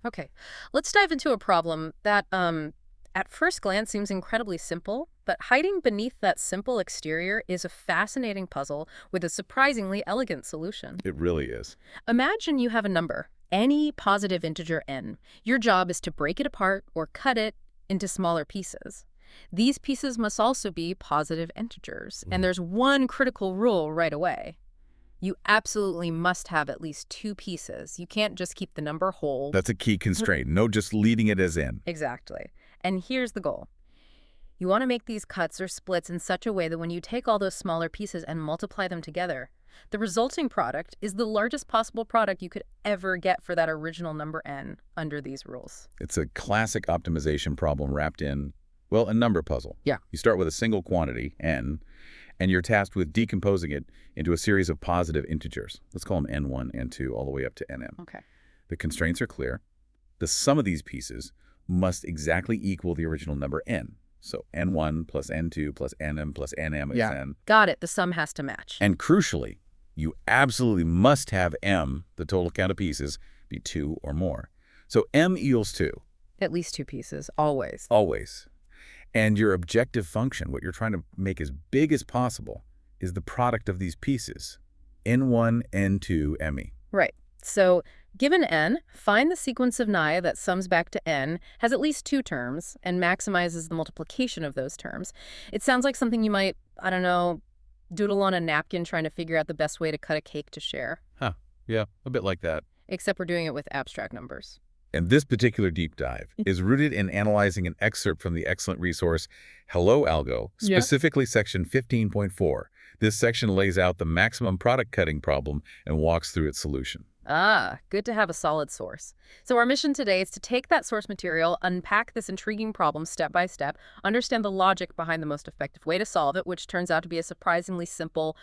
Okay, let's dive into a problem that, at first glance seems incredibly simple, but hiding beneath that simple exterior is a fascinating puzzle with a surprisingly elegant solution. It really is. Imagine you have a number, any positive integer n. Your job is to break it apart or cut it into smaller pieces. These pieces must also be positive integers, and Mm. there's one critical rule right away. You absolutely must have at least two pieces. You can't just keep the number whole. That's a key constraint. No just leaving it as in. Exactly. And here's the goal. You want to make these cuts or splits in such a way that when you take all those smaller pieces and multiply them together, the resulting product is the largest possible product you could ever get for that original number n under these rules. It's a classic optimization problem wrapped in, well, a number puzzle. Yeah. You start with a single quantity, n, and you're tasked with decomposing it into a series of positive integers. Let's call them n1, n2, all the way up to nm. Okay. The constraints are clear. The sum of these pieces must exactly equal the original number n. So n1 plus n2 plus nm plus nm is n. Got it. The sum has to match. And crucially, you absolutely must have m, the total count of pieces, be 2 or more. So m equals 2, At least two pieces, always. always. And your objective function, what you're trying to make as big as possible, is the product of these pieces, n1, n2, me. Right. So given n, find the sequence of Nye that sums back to n, has at least two terms, and maximizes the multiplication of those terms. It sounds like something you might, I don't know, doodle on a napkin trying to figure out the best way to cut a cake to share. Huh, yeah, a bit like that. Except we're doing it with abstract numbers. And this particular deep dive is rooted in analyzing an excerpt from the excellent resource Hello Algo, Yeah. specifically section 15.4. This section lays out the maximum product cutting problem and walks through its solution. Ah, good to have a solid source. So our mission today is to take that source material, unpack this intriguing problem step by step, understand the logic behind the most effective way to solve it, which turns out to be a surprisingly simple,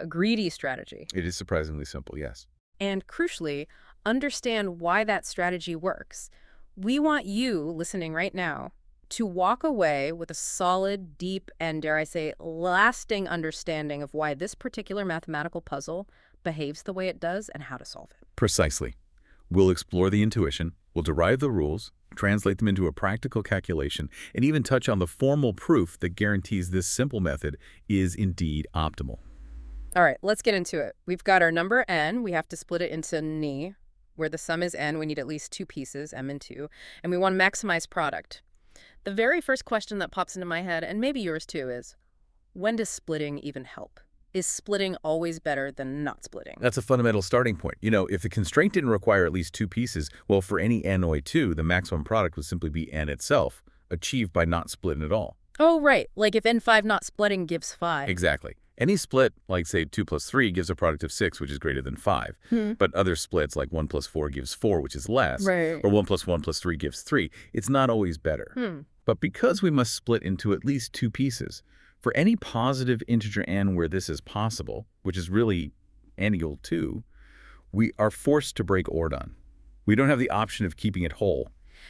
greedy strategy. It is surprisingly simple, yes. And crucially, understand why that strategy works. We want you, listening right now, to walk away with a solid, deep, and dare I say, lasting understanding of why this particular mathematical puzzle behaves the way it does and how to solve it. Precisely. We'll explore the intuition, we'll derive the rules, translate them into a practical calculation, and even touch on the formal proof that guarantees this simple method is indeed optimal. All right, let's get into it. We've got our number n. We have to split it into ni, where the sum is n. We need at least two pieces, m and 2, and we want to maximize product. The very first question that pops into my head, and maybe yours too, is when does splitting even help? Is splitting always better than not splitting? That's a fundamental starting point. You know, if the constraint didn't require at least two pieces, well, for any n(2), the maximum product would simply be n itself, achieved by not splitting at all. Oh, right. Like if n5 not splitting gives 5. Exactly. Any split, like say 2 plus 3, gives a product of 6, which is greater than 5. But other splits, like 1 plus 4 gives 4, which is less, Right. or 1 plus 1 plus 3 gives 3, it's not always better. But because we must split into at least two pieces, for any positive integer n where this is possible, which is really n equal 2, we are forced to break ordon. We don't have the option of keeping it whole.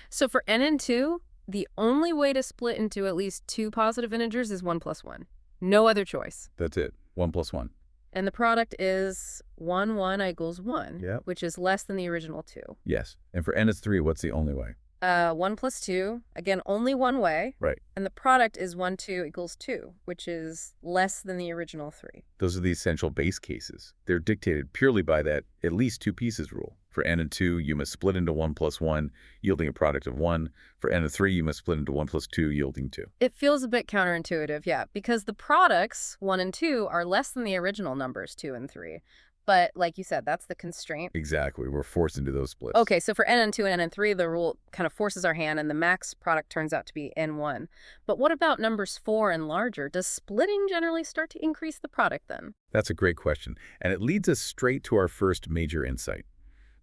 So for n and 2, the only way to split into at least two positive integers is 1 plus 1. No other choice. That's it. 1 plus 1. And the product is 1, 1 equals 1, Yep. which is less than the original 2. Yes. And for n is 3, what's the only way? 1 plus 2, again, only one way. Right. And the product is 1, 2 equals 2, which is less than the original 3. Those are the essential base cases. They're dictated purely by that at least two pieces rule. For n and 2, you must split into 1 plus 1, yielding a product of 1. For n and 3, you must split into 1 plus 2, yielding 2. It feels a bit counterintuitive, yeah, because the products, 1 and 2, are less than the original numbers, 2 and 3. But like you said, that's the constraint. Exactly. We're forced into those splits. Okay, so for n and 2 and n and 3, the rule kind of forces our hand, and the max product turns out to be n1. But what about numbers 4 and larger? Does splitting generally start to increase the product then? That's a great question. And it leads us straight to our first major insight.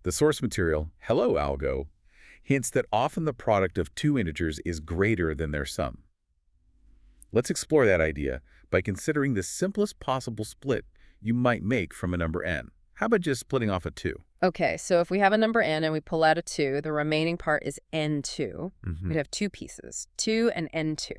The source material, Hello Algo, hints that often the product of two integers is greater than their sum. Let's explore that idea by considering the simplest possible split you might make from a number n. How about just splitting off a 2? Okay, so if we have a number n and we pull out a 2, the remaining part is n2. We'd have two pieces, 2 and n2.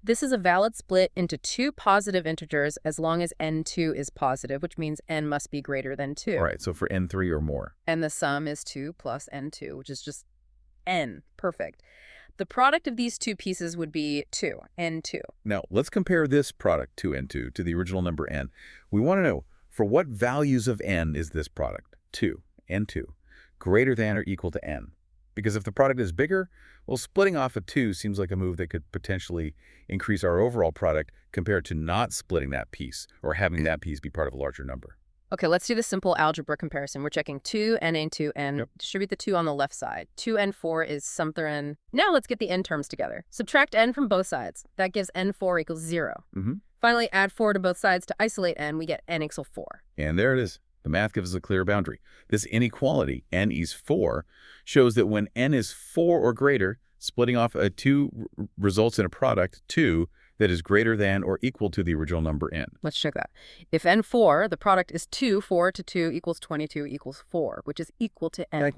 This is a valid split into two positive integers as long as n2 is positive, which means n must be greater than 2. All right, so for n3 or more. And the sum is 2 plus n2, which is just n. Perfect. The product of these two pieces would be 2, n2. Now, let's compare this product, 2n2, to the original number n. We want to know, for what values of n is this product, 2, n2, greater than or equal to n? Because if the product is bigger, well, splitting off a 2 seems like a move that could potentially increase our overall product compared to not splitting that piece or having that piece be part of a larger number. Okay, let's do the simple algebra comparison. We're checking 2, n into n. Yep. Distribute the 2 on the left side. 2n4 is something. Now let's get the n terms together. Subtract n from both sides. That gives n4 equals 0. Finally, add 4 to both sides to isolate n. We get n equals 4. And there it is. The math gives us a clear boundary. This inequality, n is 4, shows that when n is 4 or greater, splitting off a 2 results in a product, 2, that is greater than or equal to the original number n. Let's check that. If n4, the product is 2, 4 to 2 equals 22 equals 4, which is equal to n.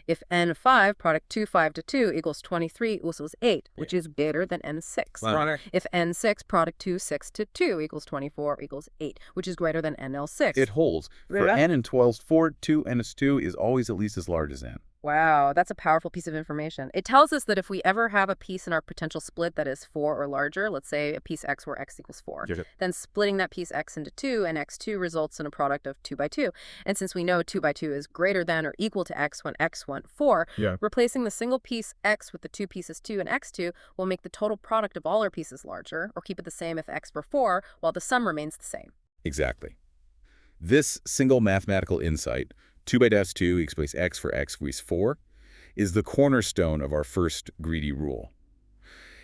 If n5, product 2, 5 to 2 equals 23 equals 8, which is greater than n6. If n6, product 2, 6 to 2 equals 24 equals 8, which is greater than nl6. It holds. For n and 12's 4, 2n2 is always at least as large as n. Wow, that's a powerful piece of information. It tells us that if we ever have a piece in our potential split that is 4 or larger, let's say a piece x where x equals 4, then splitting that piece x into 2 and x2 results in a product of 2 by 2. And since we know 2 by 2 is greater than or equal to x when x went 4, replacing the single piece x with the two pieces 2 and x2 will make the total product of all our pieces larger, or keep it the same if x were 4, while the sum remains the same. Exactly. This single mathematical insight, 2 by 2 equals x for x equals 4, is the cornerstone of our first greedy rule.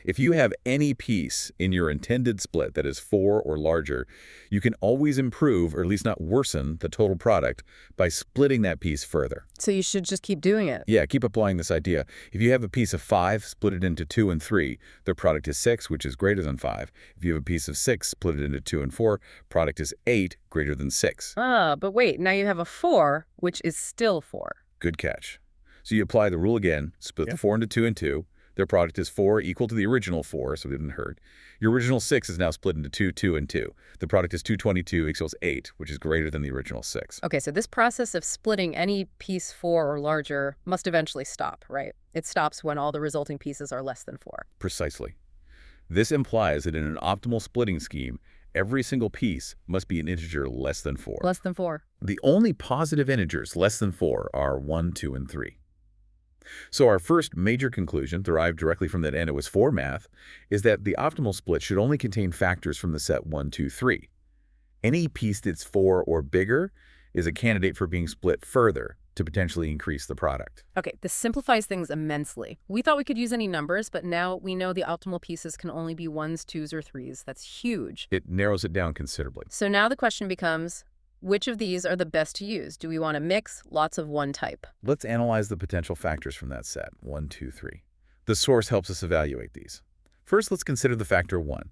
If you have any piece in your intended split that is 4 or larger, you can always improve, or at least not worsen, the total product by splitting that piece further. So you should just keep doing it. Yeah, keep applying this idea. If you have a piece of 5, split it into 2 and 3, their product is 6, which is greater than 5. If you have a piece of 6, split it into 2 and 4, product is 8, greater than 6. But wait, now you have a 4, which is still 4. Good catch. So you apply the rule again, split the 4 into 2 and 2. Their product is 4 equal to the original 4, so it didn't hurt. Your original 6 is now split into 2, 2, and 2. The product is 222 equals 8, which is greater than the original 6. Okay, so this process of splitting any piece 4 or larger must eventually stop, right? It stops when all the resulting pieces are less than 4. Precisely. This implies that in an optimal splitting scheme, every single piece must be an integer less than 4. Less than 4. The only positive integers less than 4 are 1, 2, and 3. So our first major conclusion, derived directly from that n it was 4 math, is that the optimal split should only contain factors from the set 1, 2, 3. Any piece that's 4 or bigger is a candidate for being split further to potentially increase the product. Okay, this simplifies things immensely. We thought we could use any numbers, but now we know the optimal pieces can only be 1s, 2s, or 3s. That's huge. It narrows it down considerably. So now the question becomes, which of these are the best to use? Do we want to mix lots of one type? Let's analyze the potential factors from that set, 1, 2, 3. The source helps us evaluate these. First, let's consider the factor 1.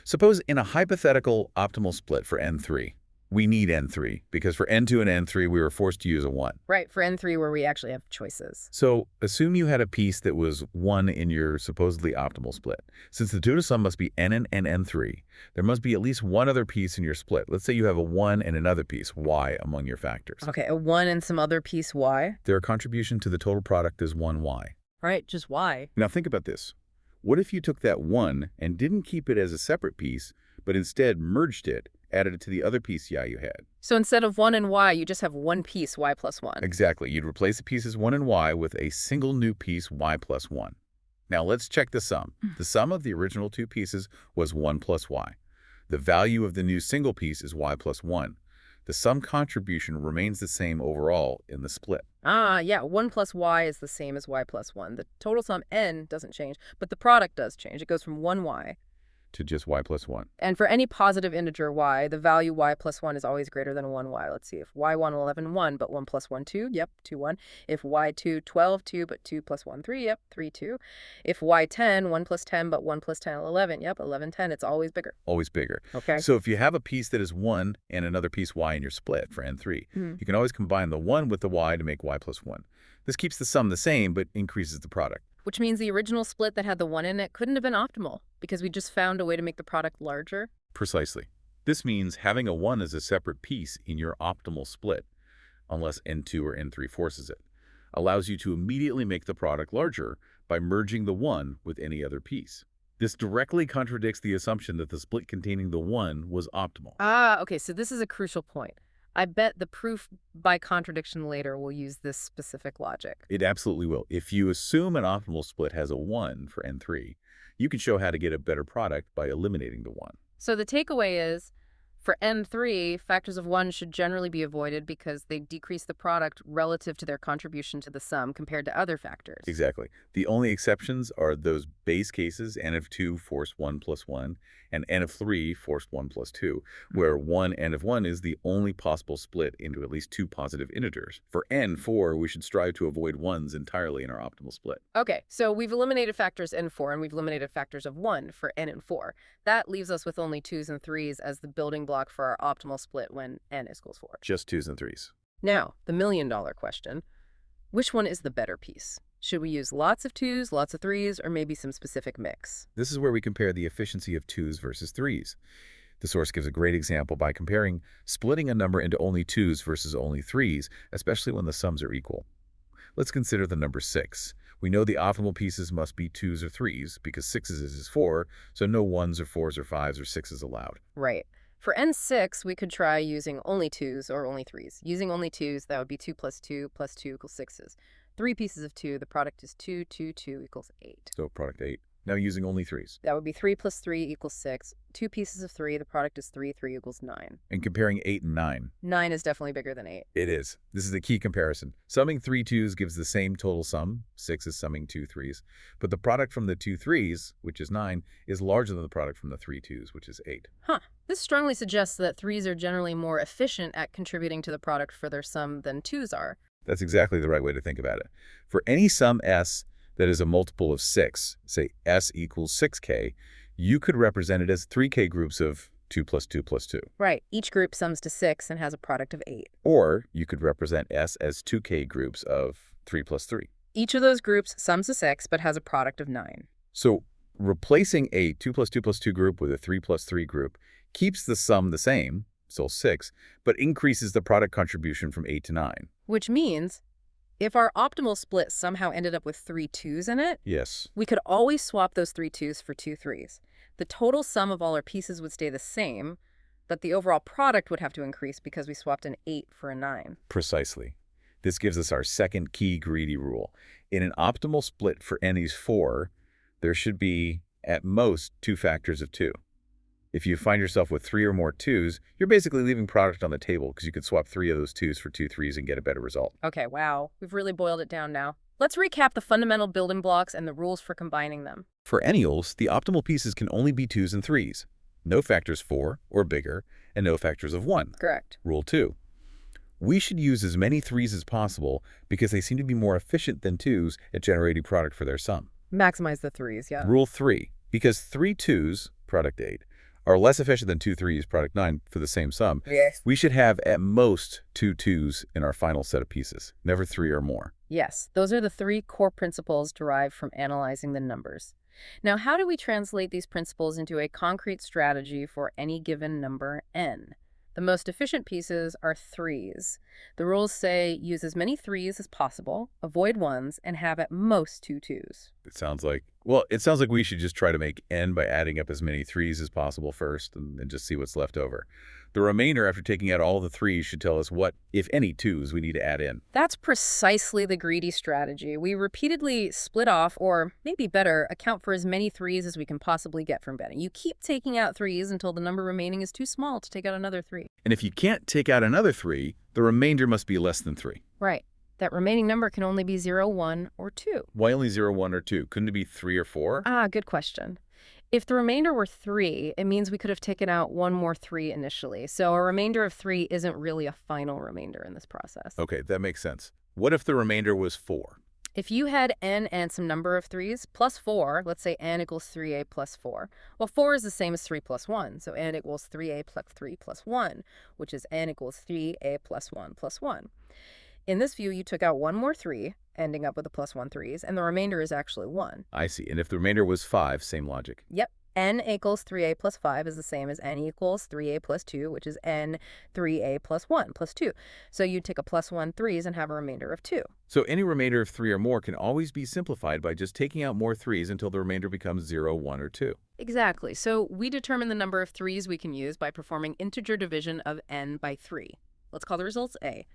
Suppose in a hypothetical optimal split for n3, we need n3, because for n2 and n3, we were forced to use a 1. Right, for n3 where we actually have choices. So assume you had a piece that was 1 in your supposedly optimal split. Since the 2 to sum must be n and n3, there must be at least one other piece in your split. Let's say you have a 1 and another piece, y, among your factors. Okay, a 1 and some other piece, y? Their contribution to the total product is 1y. Right, just y. Now think about this. What if you took that 1 and didn't keep it as a separate piece, but instead merged it, added it to the other piece you had? So instead of 1 and y, you just have one piece, y plus 1. Exactly. You'd replace the pieces 1 and y with a single new piece, y plus 1. Now let's check the sum. The sum of the original two pieces was 1 plus y. The value of the new single piece is y plus 1. The sum contribution remains the same overall in the split. Yeah, 1 plus y is the same as y plus 1. The total sum n doesn't change, but the product does change. It goes from 1y to just y plus 1. And for any positive integer y, the value y plus 1 is always greater than 1y. Let's see, if y1, 11, 1, but 1 plus 1, 2, yep, 2, 1. If y2, 12, 2, but 2 plus 1, 3, yep, 3, 2. If y10, 1 plus 10, but 1 plus 10, 11, yep, 11, 10, it's always bigger. Always bigger. Okay. So if you have a piece that is 1 and another piece y in your split for n3, you can always combine the 1 with the y to make y plus 1. This keeps the sum the same, but increases the product. Which means the original split that had the 1 in it couldn't have been optimal. because we just found a way to make the product larger? Precisely. This means having a 1 as a separate piece in your optimal split, unless N2 or N3 forces it, allows you to immediately make the product larger by merging the 1 with any other piece. This directly contradicts the assumption that the split containing the 1 was optimal. Ah, okay, so this is a crucial point. I bet the proof by contradiction later will use this specific logic. It absolutely will. If you assume an optimal split has a 1 for N3, you can show how to get a better product by eliminating the 1. So the takeaway is, for N3, factors of 1 should generally be avoided because they decrease the product relative to their contribution to the sum compared to other factors. Exactly. The only exceptions are those base cases, n of 2 forced 1 plus 1, and n of 3 forced 1 plus 2, where 1 n of 1 is the only possible split into at least two positive integers. For n4, we should strive to avoid 1s entirely in our optimal split. Okay, so we've eliminated factors N4 and we've eliminated factors of 1 for N and 4. That leaves us with only 2s and 3s as the building block for our optimal split when N equals 4. Just 2s and 3s. Now, the million-dollar question. Which one is the better piece? Should we use lots of 2s, lots of 3s, or maybe some specific mix? This is where we compare the efficiency of 2s versus 3s. The source gives a great example by comparing splitting a number into only 2s versus only 3s, especially when the sums are equal. Let's consider the number 6. We know the optimal pieces must be 2s or 3s because 6s is 4, so no 1s or 4s or 5s or 6s allowed. Right. For N6, we could try using only 2s or only 3s. Using only 2s, that would be 2 plus 2 plus 2 equals 6s. 3 pieces of 2, the product is 2, 2, 2 equals 8. So product 8. Now using only 3s. That would be 3 plus 3 equals 6. 2 pieces of 3, the product is 3, 3 equals 9. And comparing 8 and 9. 9 is definitely bigger than 8. It is. This is a key comparison. Summing 3 2s gives the same total sum. 6 is summing 2 3s. But the product from the 2 3s, which is 9, is larger than the product from the 3 2s, which is 8. Huh. This strongly suggests that 3s are generally more efficient at contributing to the product for their sum than 2s are. That's exactly the right way to think about it. For any sum S that is a multiple of 6, say S equals 6k, you could represent it as 3k groups of 2 plus 2 plus 2. Right. Each group sums to 6 and has a product of 8. Or you could represent S as 2k groups of 3 plus 3. Each of those groups sums to 6 but has a product of 9. So replacing a 2 plus 2 plus 2 group with a 3 plus 3 group keeps the sum the same, still 6, but increases the product contribution from 8 to 9. Which means, if our optimal split somehow ended up with 3 2s in it, Yes. we could always swap those 3 2s for 2 3s. The total sum of all our pieces would stay the same, but the overall product would have to increase because we swapped an 8 for a 9. Precisely. This gives us our second key greedy rule. In an optimal split for n is 4, there should be, at most, 2 factors of 2. If you find yourself with 3 or more 2s, you're basically leaving product on the table because you could swap 3 of those 2s for 2 3s and get a better result. Okay, wow. We've really boiled it down now. Let's recap the fundamental building blocks and the rules for combining them. For ennials, the optimal pieces can only be 2s and 3s. No factors 4 or bigger, and no factors of 1. Correct. Rule 2. We should use as many 3s as possible because they seem to be more efficient than 2s at generating product for their sum. Maximize the 3s, yeah. Rule 3. Because 3 2s, product 8, are less efficient than 2 3s, product 9, for the same sum, Yes. we should have at most 2 2s in our final set of pieces, never 3 or more. Yes, those are the 3 core principles derived from analyzing the numbers. Now, how do we translate these principles into a concrete strategy for any given number n? The most efficient pieces are 3s. The rules say use as many 3s as possible, avoid 1s, and have at most 2 2s. It sounds like we should just try to make n by adding up as many 3s as possible first and just see what's left over. The remainder, after taking out all the 3s, should tell us what, if any, 2s we need to add in. That's precisely the greedy strategy. We repeatedly split off, or maybe better, account for as many 3s as we can possibly get from betting. You keep taking out 3s until the number remaining is too small to take out another 3. And if you can't take out another 3, the remainder must be less than 3. Right. That remaining number can only be 0, 1, or 2. Why only 0, 1, or 2? Couldn't it be 3 or 4? Ah, good question. If the remainder were 3, it means we could have taken out one more 3 initially. So a remainder of 3 isn't really a final remainder in this process. Okay, that makes sense. What if the remainder was 4? If you had n and some number of 3s plus 4, let's say n equals 3a plus 4. Well, 4 is the same as 3 plus 1, so n equals 3a plus 3 plus 1, which is n equals 3a plus 1 plus 1. In this view, you took out one more 3, ending up with a plus 1 3s, and the remainder is actually 1. I see. And if the remainder was 5, same logic. Yep. n equals 3a plus 5 is the same as n equals 3a plus 2, which is n 3a plus 1 plus 2. So you'd take a plus 1 3's and have a remainder of 2. So any remainder of 3 or more can always be simplified by just taking out more 3's until the remainder becomes 0, 1, or 2. Exactly. So we determine the number of 3's we can use by performing integer division of n by 3. Let's call the results A.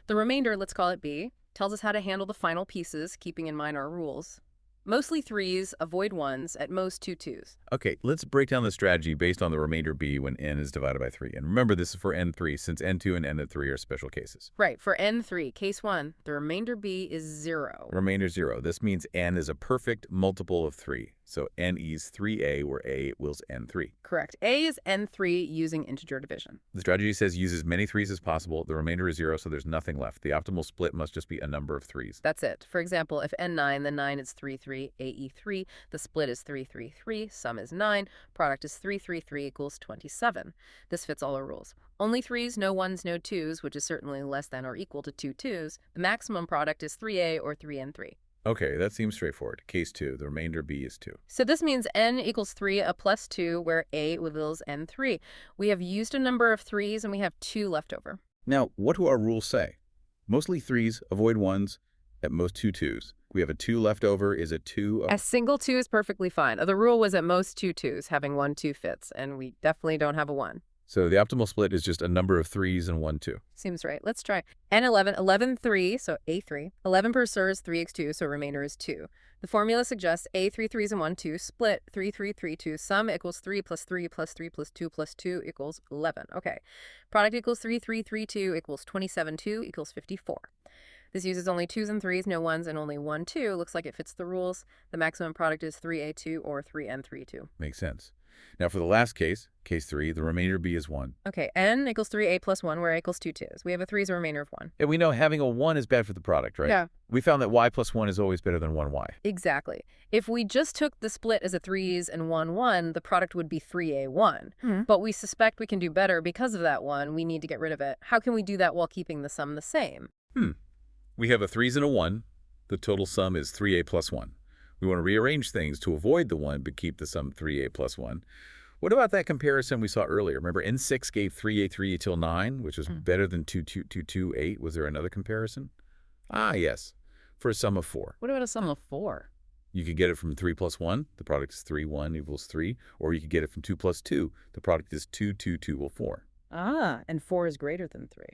The remainder, let's call it B, tells us how to handle the final pieces, keeping in mind our rules. Mostly 3's, avoid 1's, at most 2 2's. Okay, let's break down the strategy based on the remainder b when n is divided by 3. And remember, this is for n3, since n2 and n3 are special cases. Right, for n3, case 1, the remainder b is 0. Remainder 0. This means n is a perfect multiple of 3. So n is 3a, where a equals n3. Correct. A is n3 using integer division. The strategy says use as many 3's as possible. The remainder is 0, so there's nothing left. The optimal split must just be a number of 3's. That's it. For example, if n9, then 9 is 3 3, AE3, the split is 3 3 3, sum is 9, product is 3 3 3 equals 27. This fits all our rules. Only 3's, no 1's, no 2's, which is certainly less than or equal to 2 2's. The maximum product is 3a or 3n3. Okay, that seems straightforward. Case 2, the remainder b is 2. So this means n equals 3, a plus 2, where a equals n3. We have used a number of 3's and we have 2 left over. Now, what do our rules say? Mostly 3's, avoid 1's, at most 2 2's. We have a 2 left over. Is a 2... A single 2 is perfectly fine. The rule was at most 2 2's, having 1 2 fits, and we definitely don't have a 1. So the optimal split is just a number of 3's and 1 2. Seems right. Let's try. N11, 11 3, so A3. 11 per sur is 3x2, so remainder is 2. The formula suggests A3 3's and 1 2 split 3 3 3 2. Sum equals 3 plus 3 plus 3 plus 2 plus 2 equals 11. Okay. Product equals 3 3 3 2 equals 27 2 equals 54. This uses only 2's and 3's, no 1's, and only 1 2. Looks like it fits the rules. The maximum product is 3a2 or 3n32. Makes sense. Now for the last case, case 3, the remainder b is 1. Okay, n equals 3a plus 1, where a equals 2 2's. We have a 3's a remainder of 1. And we know having a 1 is bad for the product, right? Yeah. We found that y plus 1 is always better than 1y. Exactly. If we just took the split as a 3's and 1 1, the product would be 3a1. But we suspect we can do better because of that 1. We need to get rid of it. How can we do that while keeping the sum the same? We have a 3's and a 1. The total sum is 3a plus 1. We want to rearrange things to avoid the 1 but keep the sum 3a plus 1. What about that comparison we saw earlier? Remember, N6 gave 3a3 till 9, which was better than 2, 8. Was there another comparison? Ah, yes, for a sum of 4. What about a sum of 4? You could get it from 3 plus 1. The product is 3, 1 equals 3. Or you could get it from 2 plus 2. The product is 2, 2 equal 4. Ah, and 4 is greater than 3.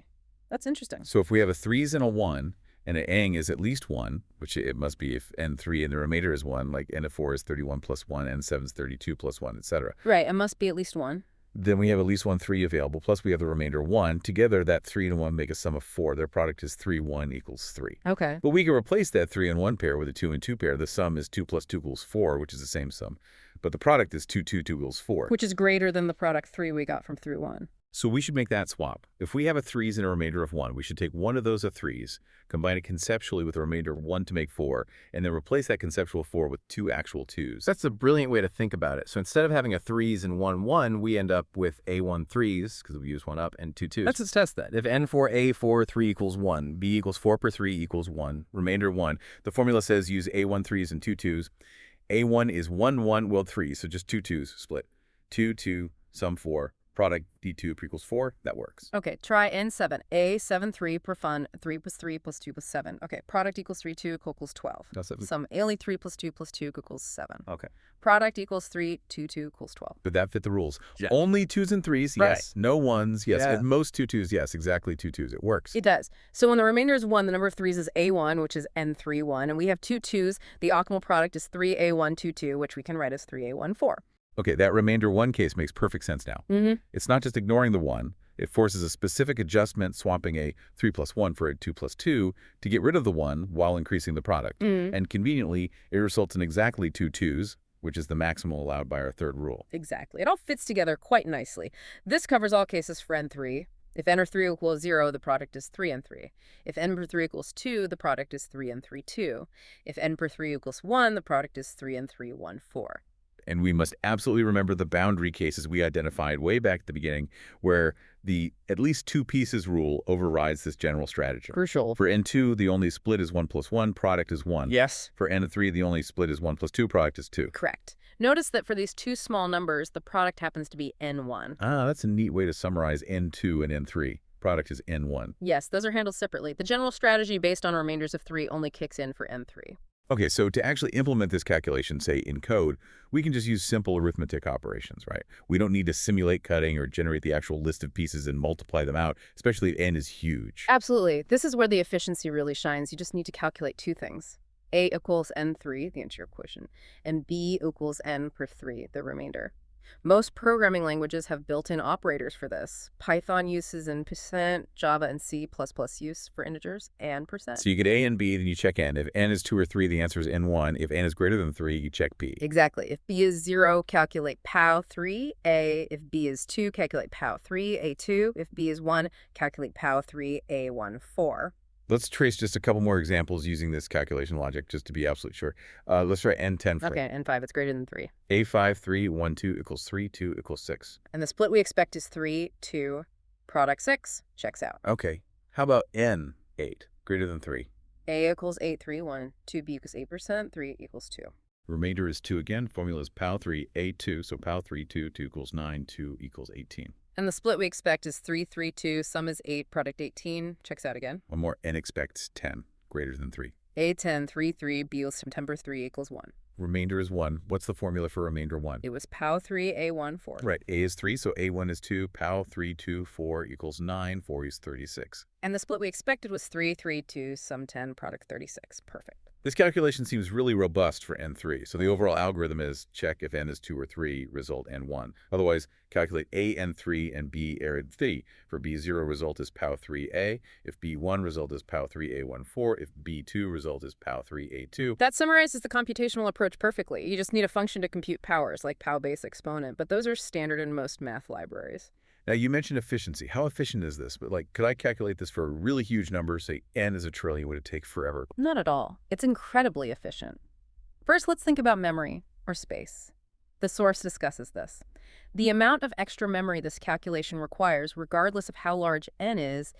That's interesting. So if we have a 3's and a 1, and an ang is at least 1, which it must be if n3 and the remainder is 1, like n of 4 is 31 plus 1, n7 is 32 plus 1, etc. Right, it must be at least 1. Then we have at least 1 3 available, plus we have the remainder 1. Together, that 3 and 1 make a sum of 4. Their product is 3, 1 equals 3. Okay. But we can replace that 3 and 1 pair with a 2 and 2 pair. The sum is 2 plus 2 equals 4, which is the same sum. But the product is 2, 2 equals 4. Which is greater than the product 3 we got from 3 1. So we should make that swap. If we have a 3's and a remainder of 1, we should take one of those of 3's, combine it conceptually with a remainder of 1 to make 4, and then replace that conceptual 4 with 2 actual 2's. That's a brilliant way to think about it. So instead of having a 3's and 1 1, we end up with A1 3's, because we use 1 up, and 2 2's. Let's test that. If N4, A4, 3 equals 1, B equals 4 per 3 equals 1, remainder 1. The formula says use A1 3's and 2 2's. A1 is 1 1, well 3, so just 2 2's split. 2 2, sum 4. Product D2 equals 4, that works. Okay, try N7. A, 7, 3 per fun, 3 plus 3 plus 2 plus 7. Okay, product equals 3, 2 equals 12. That's it. Sum only 3 plus 2 plus 2 equals 7. Okay. Product equals 3, 2, 2 equals 12. But that fit the rules. Yeah. Only 2's and 3's, Right. yes. No 1's, yes. Yeah. At most 2 2's, yes. Exactly 2 2's. It works. It does. So when the remainder is 1, the number of 3's is A1, which is N3, 1. And we have 2 2's. The optimal product is 3A1, 2, 2, which we can write as 3A1, 4. Okay, that remainder 1 case makes perfect sense now. It's not just ignoring the 1. It forces a specific adjustment, swapping a 3 plus 1 for a 2 plus 2 to get rid of the 1 while increasing the product. And conveniently, it results in exactly 2 2's, which is the maximum allowed by our third rule. Exactly. It all fits together quite nicely. This covers all cases for N3. If N or 3 equals 0, the product is 3 and 3. If N per 3 equals 2, the product is 3 and 3, 2. If N per 3 equals 1, the product is 3 and 3, 1, 4. And we must absolutely remember the boundary cases we identified way back at the beginning, where the at least 2 pieces rule overrides this general strategy. Crucial. For N2, the only split is 1 plus 1, product is 1. Yes. For N3, the only split is 1 plus 2, product is 2. Correct. Notice that for these two small numbers, the product happens to be N1. Ah, that's a neat way to summarize N2 and N3. Product is N1. Yes, those are handled separately. The general strategy based on remainders of 3 only kicks in for N3. Okay, so to actually implement this calculation, say, in code, we can just use simple arithmetic operations, right? We don't need to simulate cutting or generate the actual list of pieces and multiply them out, especially if n is huge. Absolutely. This is where the efficiency really shines. You just need to calculate two things. A equals N3, the interior quotient, and B equals N per 3, the remainder. Most programming languages have built-in operators for this. Python uses in %, Java and C++ use for integers, and %. So you get A and B, then you check n. If n is 2 or 3, the answer is n1. If n is greater than 3, you check p. Exactly. If B is 0, calculate POW3, A. If B is 2, calculate POW3, A2. If B is 1, calculate POW3, A1, 4. Let's trace just a couple more examples using this calculation logic, just to be absolutely sure. Let's try n10 for Okay, N5, it's greater than 3. A5, 3, 1, 2 equals 3, 2 equals 6. And the split we expect is 3, 2, product 6, checks out. Okay, how about n8, greater than 3? A equals 8, 3, 1, 2B equals 8%, 3 equals 2. Remainder is 2 again. Formula is POW3, A2, so POW3, 2, 2 equals 9, 2 equals 18. And the split we expect is 3, 3, 2, sum is 8, product 18, checks out again. One more, n expects 10, greater than 3. A10, 3, 3, B equals September 3 equals 1. Remainder is 1. What's the formula for remainder 1? It was POW3, A1, 4. Right, A is 3, so A1 is 2, POW3, 2, 4 equals 9, 4 is 36. And the split we expected was 3, 3, 2, sum 10, product 36. Perfect. This calculation seems really robust for n3, so the overall algorithm is check if n is 2 or 3, result n1. Otherwise, calculate A n3 and B n3. For B0, result is POW3A. If B1, result is POW3A14. If B2, result is POW3A2. That summarizes the computational approach perfectly. You just need a function to compute powers, like POW base exponent, but those are standard in most math libraries. Now, you mentioned efficiency. How efficient is this? But could I calculate this for a really huge number, say n is a trillion? Would it take forever? Not at all. It's incredibly efficient. First, let's think about memory, or space. The source discusses this. The amount of extra memory this calculation requires, regardless of how large n is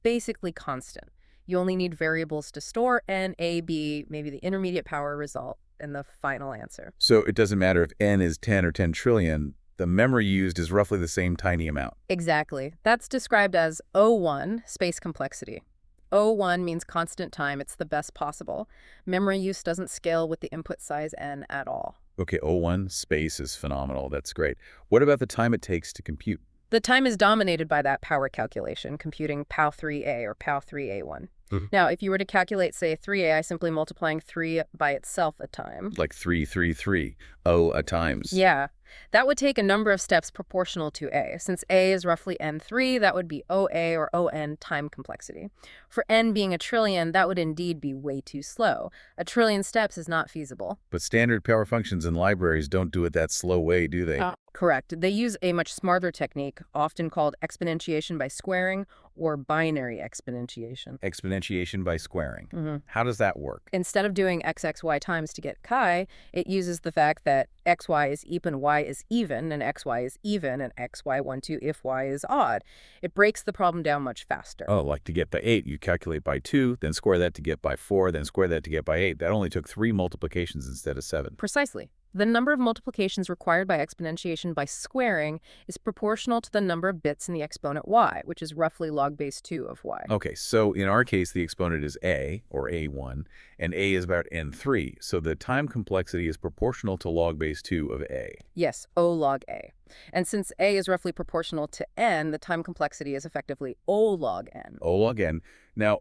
basically constant. You only need variables to store n, a, b, maybe the intermediate power result, and the final answer. So it doesn't matter if n is 10 or 10 trillion. The memory used is roughly the same tiny amount. Exactly. That's described as O1, space complexity. O1 means constant time. It's the best possible. Memory use doesn't scale with the input size n at all. Okay, O1, space is phenomenal. That's great. What about the time it takes to compute? The time is dominated by that power calculation, computing POW3A or POW3A1. Now, if you were to calculate, say, 3A, simply multiplying 3 by itself a time. Like 3, 3, 3, O a times. Yeah. That would take a number of steps proportional to A. Since A is roughly N3, that would be OA or ON time complexity. For N being a trillion, that would indeed be way too slow. A trillion steps is not feasible. But standard power functions in libraries don't do it that slow way, do they? Correct. They use a much smarter technique, often called exponentiation by squaring or binary exponentiation. Exponentiation by squaring. How does that work? Instead of doing xxy times to get chi, it uses the fact that xy is even, y is even, and xy is even, and xy 12 if y is odd. It breaks the problem down much faster. Oh, like to get by 8, you calculate by 2, then square that to get by 4, then square that to get by 8. That only took 3 multiplications instead of 7. Precisely. The number of multiplications required by exponentiation by squaring is proportional to the number of bits in the exponent y, which is roughly log base 2 of y. Okay, so in our case, the exponent is a, or a1, and a is about n3, so the time complexity is proportional to log base 2 of a. Yes, O log a. And since a is roughly proportional to n, the time complexity is effectively O log n. O log n. Now,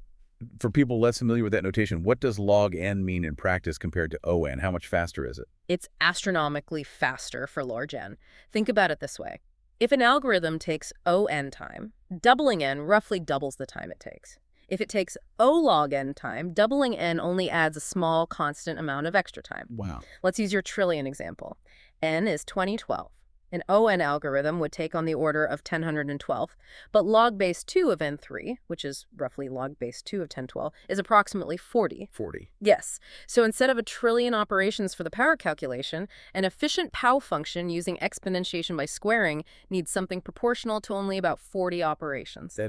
for people less familiar with that notation, what does log n mean in practice compared to on? How much faster is it? It's astronomically faster for large n. Think about it this way. If an algorithm takes on time, doubling n roughly doubles the time it takes. If it takes O log n time, doubling n only adds a small constant amount of extra time. Wow. Let's use your trillion example. N is 2012. An ON algorithm would take on the order of 1012, but log base 2 of n3, which is roughly log base 2 of 1012, is approximately 40. 40. Yes. So instead of a trillion operations for the power calculation, an efficient POW function using exponentiation by squaring needs something proportional to only about 40 operations.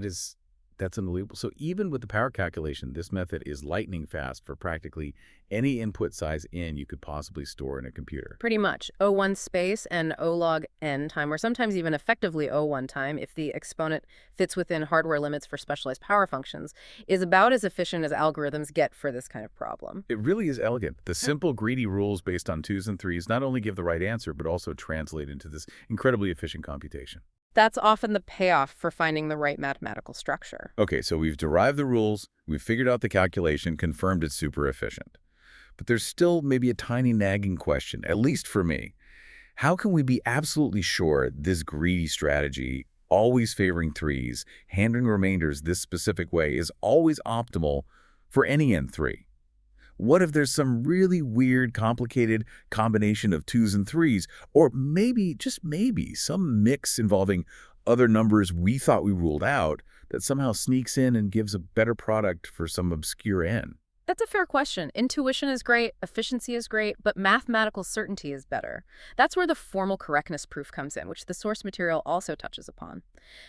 That's unbelievable. So even with the power calculation, this method is lightning fast for practically any input size n you could possibly store in a computer. Pretty much. O1 space and O log n time, or sometimes even effectively O1 time, if the exponent fits within hardware limits for specialized power functions, is about as efficient as algorithms get for this kind of problem. It really is elegant. The simple, greedy rules based on 2s and 3s not only give the right answer, but also translate into this incredibly efficient computation. That's often the payoff for finding the right mathematical structure. Okay, so we've derived the rules, we've figured out the calculation, confirmed it's super efficient. But there's still maybe a tiny nagging question, at least for me. How can we be absolutely sure this greedy strategy, always favoring 3s, handling remainders this specific way, is always optimal for any n3? What if there's some really weird, complicated combination of 2s and 3s, or maybe, just maybe, some mix involving other numbers we thought we ruled out that somehow sneaks in and gives a better product for some obscure n? That's a fair question. Intuition is great, efficiency is great, but mathematical certainty is better. That's where the formal correctness proof comes in, which the source material also touches upon.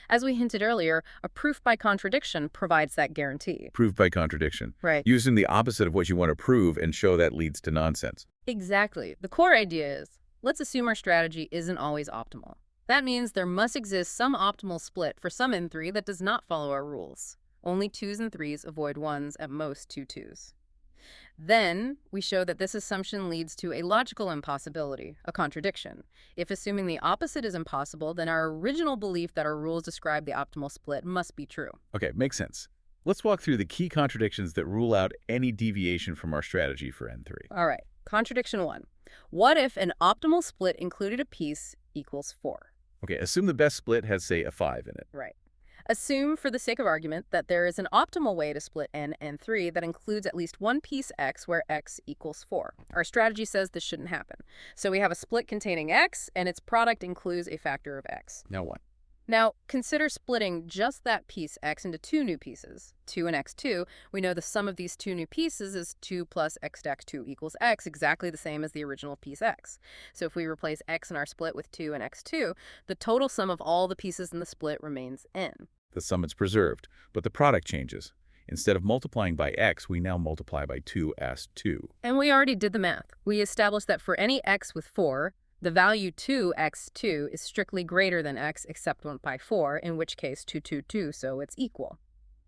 As we hinted earlier, a proof by contradiction provides that guarantee. Proof by contradiction. Right. Using the opposite of what you want to prove and show that leads to nonsense. Exactly. The core idea is, let's assume our strategy isn't always optimal. That means there must exist some optimal split for some n3 that does not follow our rules. Only 2s and 3s avoid 1s, at most 2 2s. Then, we show that this assumption leads to a logical impossibility, a contradiction. If assuming the opposite is impossible, then our original belief that our rules describe the optimal split must be true. Okay, makes sense. Let's walk through the key contradictions that rule out any deviation from our strategy for n3. All right, contradiction 1. What if an optimal split included a piece equals 4? Okay, assume the best split has, say, a 5 in it. Right. Assume, for the sake of argument, that there is an optimal way to split n and 3 that includes at least one piece x where x equals 4. Our strategy says this shouldn't happen. So we have a split containing x, and its product includes a factor of x. Now what? Now, consider splitting just that piece x into two new pieces, 2 and x2. We know the sum of these two new pieces is 2 plus x dash 2 equals x, exactly the same as the original piece x. So if we replace x in our split with 2 and x2, the total sum of all the pieces in the split remains n. The sum is preserved, but the product changes. Instead of multiplying by x, we now multiply by 2 as 2. And we already did the math. We established that for any x with 4, the value 2x2 is strictly greater than x except by 4, in which case 2, 2, 2, so it's equal.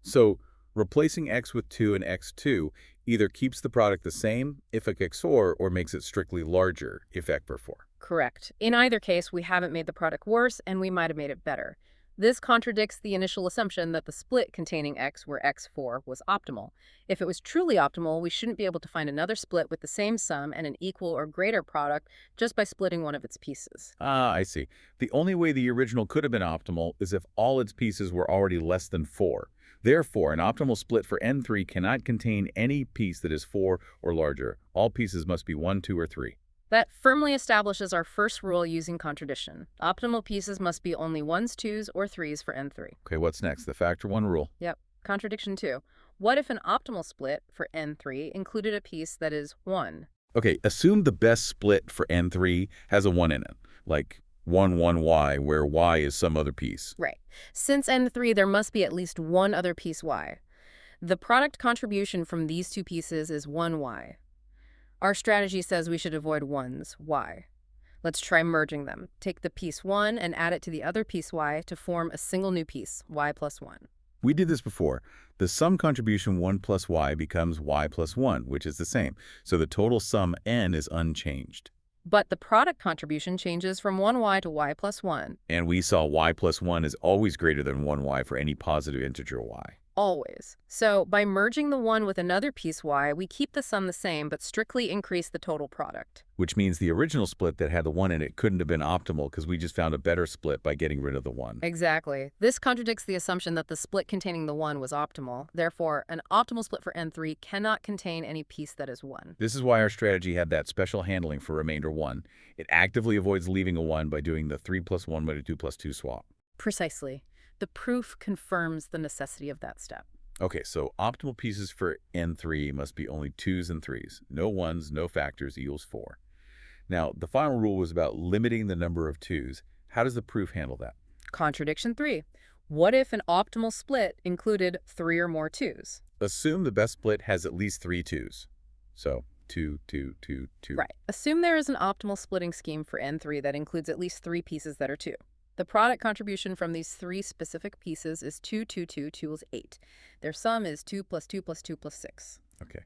So, replacing x with 2 and x2 either keeps the product the same if x4 or makes it strictly larger if x4. Correct. In either case, we haven't made the product worse, and we might have made it better. This contradicts the initial assumption that the split containing x where x4 was optimal. If it was truly optimal, we shouldn't be able to find another split with the same sum and an equal or greater product just by splitting one of its pieces. Ah, I see. The only way the original could have been optimal is if all its pieces were already less than 4. Therefore, an optimal split for n3 cannot contain any piece that is 4 or larger. All pieces must be 1, 2, or 3. That firmly establishes our first rule using contradiction. Optimal pieces must be only 1s, 2s, or 3s for n3. Okay, what's next? The factor 1 rule. Yep. Contradiction 2. What if an optimal split for n3 included a piece that is 1? Okay, assume the best split for n3 has a 1 in it, like 1, 1y, where y is some other piece. Right. Since n3, there must be at least one other piece y. The product contribution from these two pieces is 1y. Our strategy says we should avoid 1s, y. Let's try merging them. Take the piece 1 and add it to the other piece y to form a single new piece, y plus 1. We did this before. The sum contribution 1 plus y becomes y plus 1, which is the same. So the total sum n is unchanged. But the product contribution changes from 1y to y plus 1. And we saw y plus 1 is always greater than 1y for any positive integer y. Always. So by merging the 1 with another piece y, we keep the sum the same but strictly increase the total product. Which means the original split that had the 1 in it couldn't have been optimal because we just found a better split by getting rid of the 1. Exactly. This contradicts the assumption that the split containing the 1 was optimal. Therefore, an optimal split for n3 cannot contain any piece that is 1. This is why our strategy had that special handling for remainder 1. It actively avoids leaving a 1 by doing the 3 plus 1 by 2 plus 2 swap. Precisely. The proof confirms the necessity of that step. Okay, so optimal pieces for n3 must be only 2s and 3s. No 1s, no factors equals 4. Now, the final rule was about limiting the number of 2s. How does the proof handle that? Contradiction 3. What if an optimal split included 3 or more 2s? Assume the best split has at least 3 2s. So, 2, 2, 2, 2. Right. Assume there is an optimal splitting scheme for N3 that includes at least 3 pieces that are 2. The product contribution from these 3 specific pieces is 2, 2, 2 equals 8. Their sum is 2 plus 2 plus 2 plus 6. Okay.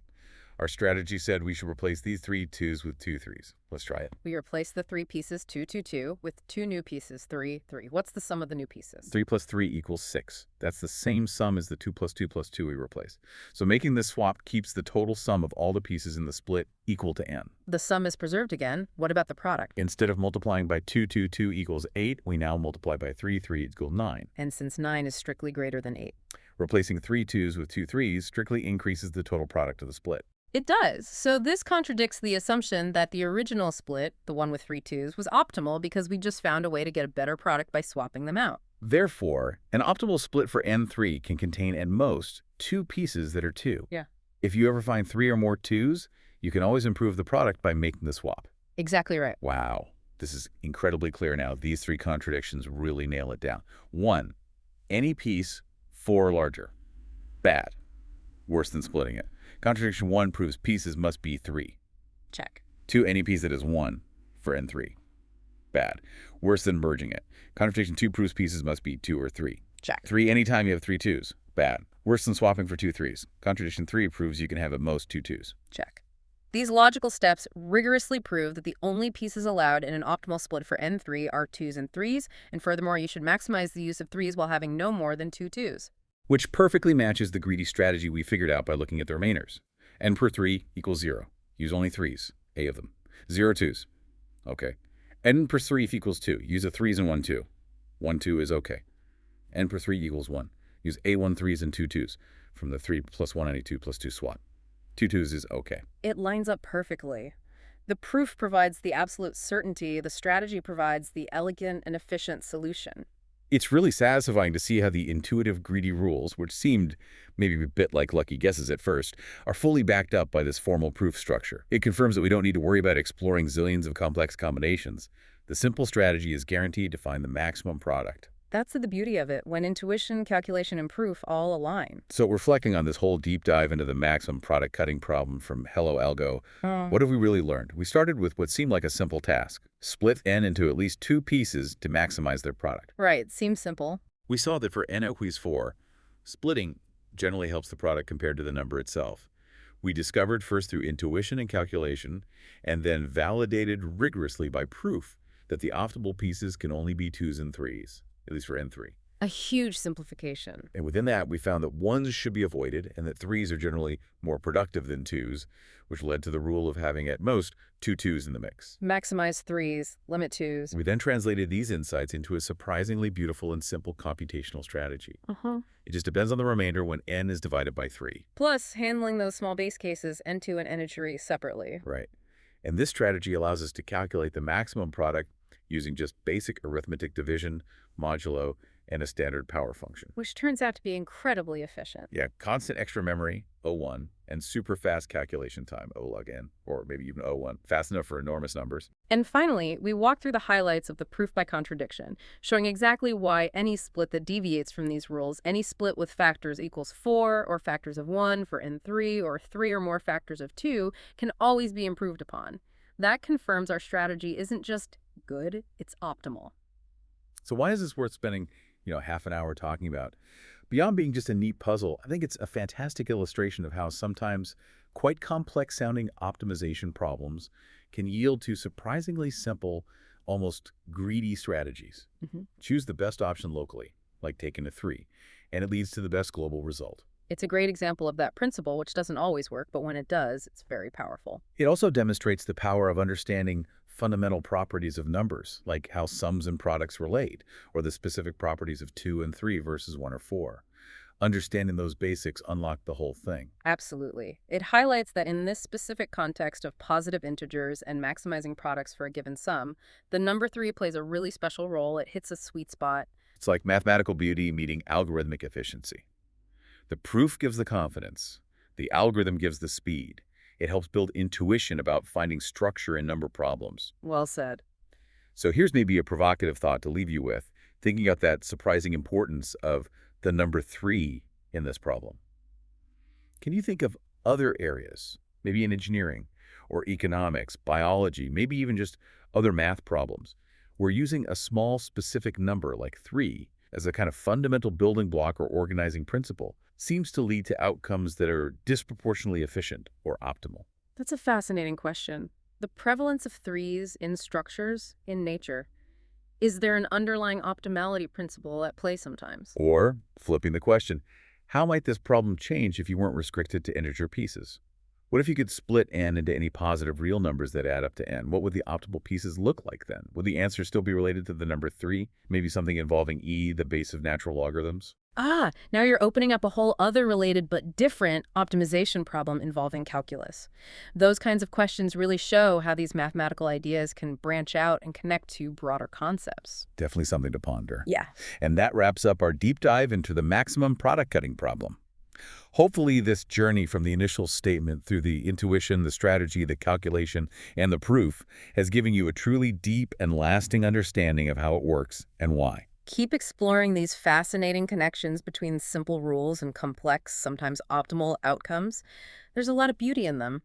Our strategy said we should replace these 3 2s with 2 3s. Let's try it. We replace the 3 pieces 2, 2, 2 with 2 new pieces 3, 3. What's the sum of the new pieces? 3 plus 3 equals 6. That's the same sum as the 2 plus 2 plus 2 we replaced. So making this swap keeps the total sum of all the pieces in the split equal to n. The sum is preserved again. What about the product? Instead of multiplying by 2, 2, 2 equals 8, we now multiply by 3, 3 equals 9. And since 9 is strictly greater than 8. Replacing 3 2s with 2 3s strictly increases the total product of the split. It does. So this contradicts the assumption that the original split, the one with 3 2s, was optimal because we just found a way to get a better product by swapping them out. Therefore, an optimal split for N3 can contain at most 2 pieces that are 2. Yeah. If you ever find 3 or more 2s, you can always improve the product by making the swap. Exactly right. Wow. This is incredibly clear now. These 3 contradictions really nail it down. 1. Any piece 4 or larger. Bad. Worse than splitting it. Contradiction 1 proves pieces must be 3. Check. 2. Any piece that is 1 for N3. Bad. Worse than merging it. Contradiction 2 proves pieces must be 2 or 3. Check. 3. Anytime you have 3 2s. Bad. Worse than swapping for 2 3s. Contradiction 3 proves you can have at most 2 2s. Check. These logical steps rigorously prove that the only pieces allowed in an optimal split for N3 are 2s and 3s, and furthermore, you should maximize the use of 3s while having no more than 2 2s. Which perfectly matches the greedy strategy we figured out by looking at the remainers. N per 3 equals 0. Use only 3s, A of them. 0 2s. Okay. N per 3 equals 2. Use a 3s and 1 2. 1 2 is okay. N per 3 equals 1. Use A1 3s and 2 2s from the 3 plus 1 any 2 plus 2 swap. 2 2s is okay. It lines up perfectly. The proof provides the absolute certainty, the strategy provides the elegant and efficient solution. It's really satisfying to see how the intuitive greedy rules, which seemed maybe a bit like lucky guesses at first, are fully backed up by this formal proof structure. It confirms that we don't need to worry about exploring zillions of complex combinations. The simple strategy is guaranteed to find the maximum product. That's the beauty of it, when intuition, calculation, and proof all align. So reflecting on this whole deep dive into the maximum product cutting problem from Hello Algo, what have we really learned? We started with what seemed like a simple task. Split N into at least 2 pieces to maximize their product. Right, seems simple. We saw that for N equals 4, splitting generally helps the product compared to the number itself. We discovered first through intuition and calculation, and then validated rigorously by proof that the optimal pieces can only be 2s and 3s. At least for N3. A huge simplification. And within that, we found that 1s should be avoided and that 3s are generally more productive than 2s, which led to the rule of having at most 2 2s in the mix. Maximize 3s, limit 2s. We then translated these insights into a surprisingly beautiful and simple computational strategy. It just depends on the remainder when N is divided by 3. Plus, handling those small base cases, N2 and N3 separately. Right. And this strategy allows us to calculate the maximum product using just basic arithmetic division, modulo, and a standard power function. Which turns out to be incredibly efficient. Yeah, constant extra memory, O1, and super fast calculation time, O log n, or maybe even O1, fast enough for enormous numbers. And finally, we walk through the highlights of the proof by contradiction, showing exactly why any split that deviates from these rules, any split with factors equals 4 or factors of 1 for N3 or 3 or more factors of 2, can always be improved upon. That confirms our strategy isn't just good, it's optimal. So why is this worth spending, half an hour talking about? Beyond being just a neat puzzle, I think it's a fantastic illustration of how sometimes quite complex-sounding optimization problems can yield to surprisingly simple, almost greedy strategies. Choose the best option locally, like taking a 3, and it leads to the best global result. It's a great example of that principle, which doesn't always work, but when it does, it's very powerful. It also demonstrates the power of understanding fundamental properties of numbers, like how sums and products relate, or the specific properties of 2 and 3 versus 1 or 4. Understanding those basics unlock the whole thing. Absolutely. It highlights that in this specific context of positive integers and maximizing products for a given sum, the number 3 plays a really special role. It hits a sweet spot. It's like mathematical beauty meeting algorithmic efficiency. The proof gives the confidence. The algorithm gives the speed. It helps build intuition about finding structure in number problems. Well said. So here's maybe a provocative thought to leave you with, thinking about that surprising importance of the number 3 in this problem. Can you think of other areas, maybe in engineering, or economics, biology, maybe even just other math problems, where using a small specific number like 3 as a kind of fundamental building block or organizing principle seems to lead to outcomes that are disproportionately efficient or optimal. That's a fascinating question. The prevalence of threes in structures in nature. Is there an underlying optimality principle at play sometimes? Or, flipping the question, how might this problem change if you weren't restricted to integer pieces? What if you could split n into any positive real numbers that add up to n? What would the optimal pieces look like then? Would the answer still be related to the number 3? Maybe something involving e, the base of natural logarithms? Ah, now you're opening up a whole other related but different optimization problem involving calculus. Those kinds of questions really show how these mathematical ideas can branch out and connect to broader concepts. Definitely something to ponder. Yeah. And that wraps up our deep dive into the maximum product cutting problem. Hopefully, this journey from the initial statement through the intuition, the strategy, the calculation, and the proof has given you a truly deep and lasting understanding of how it works and why. Keep exploring these fascinating connections between simple rules and complex, sometimes optimal outcomes. There's a lot of beauty in them.